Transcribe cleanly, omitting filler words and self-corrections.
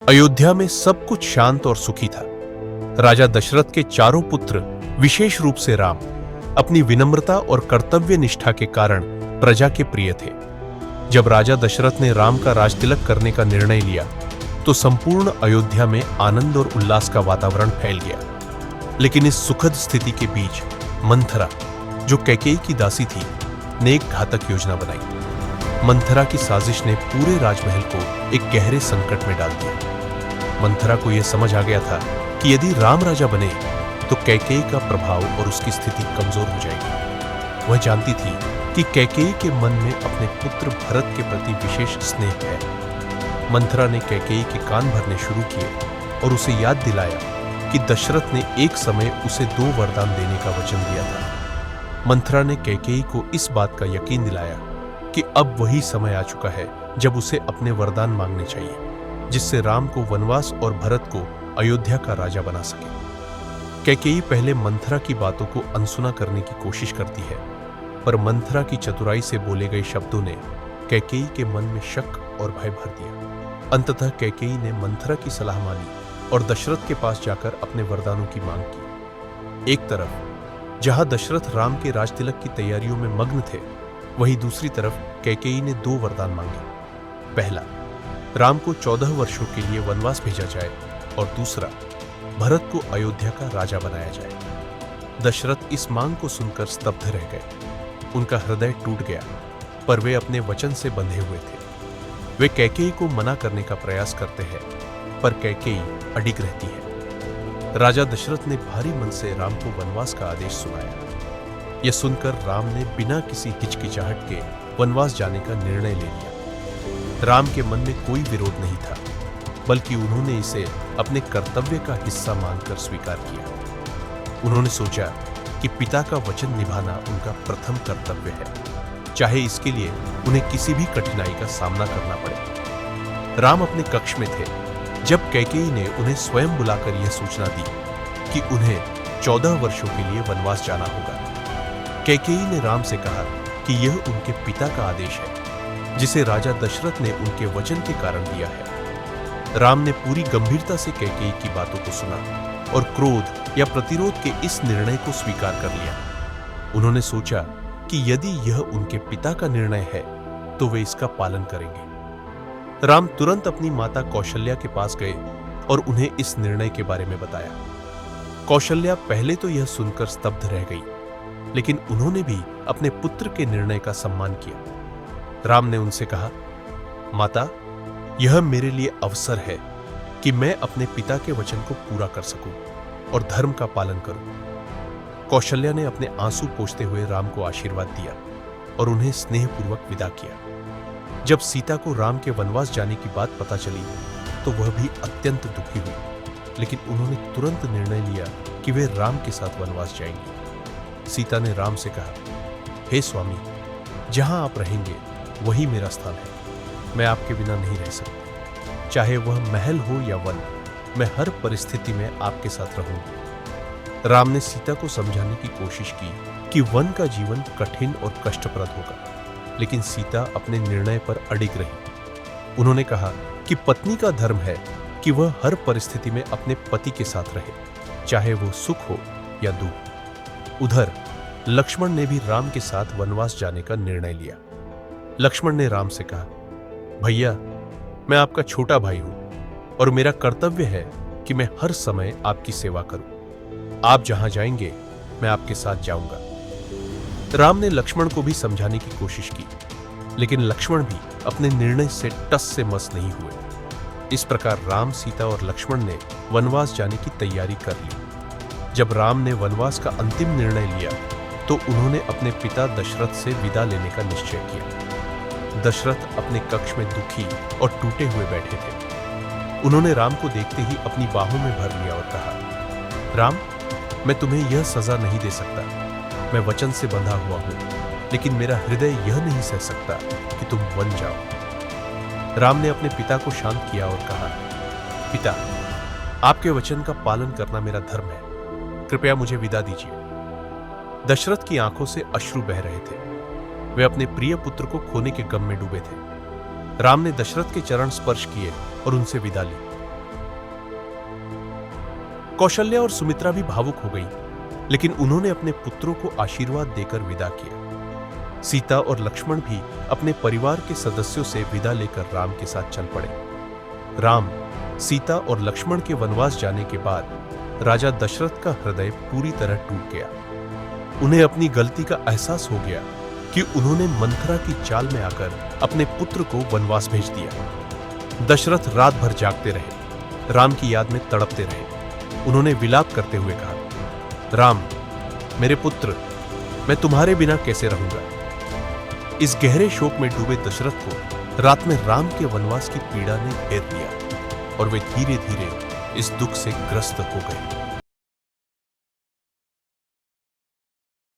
अयोध्या में सब कुछ शांत और सुखी था। राजा दशरथ के चारों पुत्र, विशेष रूप से राम, अपनी विनम्रता और कर्तव्य निष्ठा के कारण प्रजा के प्रिय थे। जब राजा दशरथ ने राम का राजतिलक करने का निर्णय लिया तो संपूर्ण अयोध्या में आनंद और उल्लास का वातावरण फैल गया। लेकिन इस सुखद स्थिति के बीच मंथरा, जो कैकेयी की दासी थी, ने एक घातक योजना बनाई। मंथरा की साजिश ने पूरे राजमहल को एक गहरे संकट में डाल दिया। मंथरा को यह समझ आ गया था कि यदि राम राजा बने तो कैकेयी का प्रभाव और उसकी स्थिति कमजोर हो जाएगी। वह जानती थी कि कैकेयी के मन में अपने पुत्र भरत के प्रति विशेष स्नेह है। मंथरा ने कैकेयी के कान भरने शुरू किए और उसे याद दिलाया कि दशरथ ने एक समय उसे 2 वरदान देने का वचन दिया था। मंथरा ने कैकेयी को इस बात का यकीन दिलाया कि अब वही समय आ चुका है जब उसे अपने वरदान मांगने चाहिए, जिससे राम को वनवास और भरत को अयोध्या का राजा बना सके। कैकेयी पहले मंथरा की बातों को अनसुना करने की कोशिश करती है, पर मंथरा की चतुराई से बोले गए शब्दों ने कैकेयी के मन में शक और भय भर दिया। अंततः कैकेयी ने मंथरा की सलाह मानी और दशरथ के पास जाकर अपने वरदानों की मांग की। एक तरफ जहां दशरथ राम के राजतिलक की तैयारियों में मग्न थे, वहीं दूसरी तरफ कैकेयी ने 2 वरदान मांगे। पहला, राम को 14 वर्षों के लिए वनवास भेजा जाए, और दूसरा, भरत को अयोध्या का राजा बनाया जाए। दशरथ इस मांग को सुनकर स्तब्ध रह गए। उनका हृदय टूट गया, पर वे अपने वचन से बंधे हुए थे। वे कैकेयी को मना करने का प्रयास करते हैं, पर कैकेयी अडिग रहती है। राजा दशरथ ने भारी मन से राम को वनवास का आदेश सुनाया। यह सुनकर राम ने बिना किसी हिचकिचाहट के वनवास जाने का निर्णय ले लिया। राम के मन में कोई विरोध नहीं था, बल्कि उन्होंने इसे अपने कर्तव्य का हिस्सा मानकर स्वीकार किया। उन्होंने सोचा कि पिता का वचन निभाना उनका प्रथम कर्तव्य है, चाहे इसके लिए उन्हें किसी भी कठिनाई का सामना करना पड़े। राम अपने कक्ष में थे जब कैकेयी ने उन्हें स्वयं बुलाकर यह सूचना दी कि उन्हें 14 वर्षों के लिए वनवास जाना होगा। कैकेयी ने राम से कहा कि यह उनके पिता का आदेश है, जिसे राजा दशरथ ने उनके वचन के कारण दिया है। राम ने पूरी गंभीरता से कैकेयी की बातों को सुना और क्रोध या प्रतिरोध के इस निर्णय को स्वीकार कर लिया। उन्होंने सोचा कि यदि यह उनके पिता का निर्णय है तो वे इसका पालन करेंगे। राम तुरंत अपनी माता कौशल्या के पास गए और उन्हें इस निर्णय के बारे में बताया। कौशल्या पहले तो यह सुनकर स्तब्ध रह गई, लेकिन उन्होंने भी अपने पुत्र के निर्णय का सम्मान किया। राम ने उनसे कहा, माता, यह मेरे लिए अवसर है कि मैं अपने पिता के वचन को पूरा कर सकूं और धर्म का पालन करूं। कौशल्या ने अपने आंसू पोंछते हुए राम को आशीर्वाद दिया और उन्हें स्नेहपूर्वक विदा किया। जब सीता को राम के वनवास जाने की बात पता चली तो वह भी अत्यंत दुखी हुई, लेकिन उन्होंने तुरंत निर्णय लिया कि वे राम के साथ वनवास जाएंगी। सीता ने राम से कहा, हे स्वामी, जहां आप रहेंगे वही मेरा स्थान है। मैं आपके बिना नहीं रह सकती। चाहे वह महल हो या वन, मैं हर परिस्थिति में आपके साथ रहूंगी। राम ने सीता को समझाने की कोशिश की कि वन का जीवन कठिन और कष्टप्रद होगा, लेकिन सीता अपने निर्णय पर अडिग रही। उन्होंने कहा कि पत्नी का धर्म है कि वह हर परिस्थिति में अपने पति के साथ रहे, चाहे वो सुख हो या दुख। उधर लक्ष्मण ने भी राम के साथ वनवास जाने का निर्णय लिया। लक्ष्मण ने राम से कहा, भैया, मैं आपका छोटा भाई हूं और मेरा कर्तव्य है कि मैं हर समय आपकी सेवा करूं। आप जहां जाएंगे मैं आपके साथ जाऊंगा। राम ने लक्ष्मण को भी समझाने की कोशिश की, लेकिन लक्ष्मण भी अपने निर्णय से टस से मस नहीं हुए। इस प्रकार राम, सीता और लक्ष्मण ने वनवास जाने की तैयारी कर ली। जब राम ने वनवास का अंतिम निर्णय लिया तो उन्होंने अपने पिता दशरथ से विदा लेने का निश्चय किया। दशरथ अपने कक्ष में दुखी और टूटे हुए बैठे थे। उन्होंने राम को देखते ही अपनी बाहों में भर लिया और कहा, राम, मैं तुम्हें यह सजा नहीं दे सकता। मैं वचन से बंधा हुआ हूं, लेकिन मेरा हृदय यह नहीं सह सकता कि तुम वन जाओ। राम ने अपने पिता को शांत किया और कहा, पिता, आपके वचन का पालन करना मेरा धर्म है। कृपया मुझे विदा दीजिए। दशरथ की आंखों से अश्रु बह रहे थे। वे अपने प्रिय पुत्र को खोने के गम में डूबे थे। राम ने दशरथ के चरण स्पर्श किए और उनसे विदा ली। कौशल्या और सुमित्रा भी भावुक हो गई, लेकिन उन्होंने अपने पुत्रों को आशीर्वाद देकर विदा किया। सीता और लक्ष्मण भी अपने परिवार के सदस्यों से विदा लेकर राम के साथ चल पड़े। राम, सीता और लक्ष्मण के वनवास जाने के बाद राजा दशरथ का हृदय पूरी तरह टूट गया। उन्हें अपनी गलती का एहसास हो गया कि उन्होंने मंथरा की चाल में आकर अपने पुत्र को वनवास भेज दिया। दशरथ रात भर जागते रहे, राम की याद में तड़पते रहे। उन्होंने विलाप करते हुए कहा, राम, मेरे पुत्र, मैं तुम्हारे बिना कैसे रहूंगा। इस गहरे शोक में डूबे दशरथ को रात में राम के वनवास की पीड़ा ने घेर लिया और वे धीरे धीरे इस दुख से ग्रस्त हो गए।